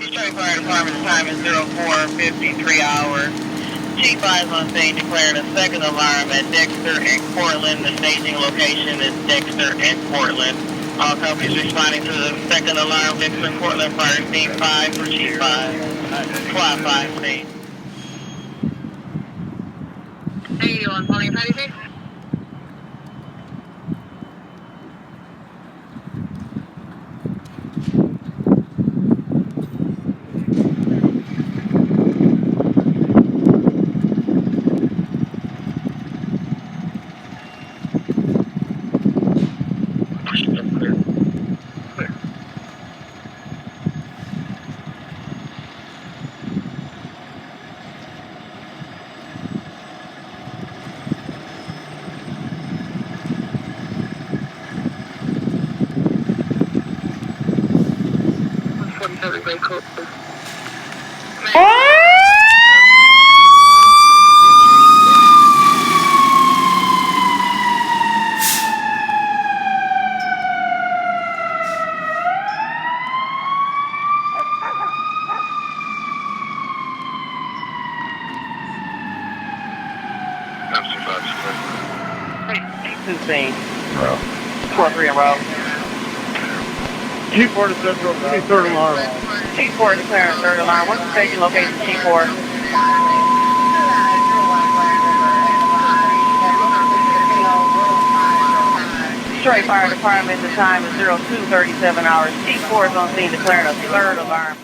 Detroit Fire Department, the time is 04:53 hours. Chief Eyes on scene declaring a second alarm at Dexter and Portland. The staging location is Dexter and Portland. All companies responding to the second alarm, Dexter and Portland, fire scene 5 for Chief Eyes. Squad 5 scene. How you doing, Pony? How do you think? Everybody cool. Two scene. Bro. 4-3 in row. Chief 4 to Central, third alarm. Chief 4 declaring third alarm. What's the staging location, Chief 4? Detroit Fire Department, the time is 02:37 hours. Chief 4 is on scene declaring a third alarm.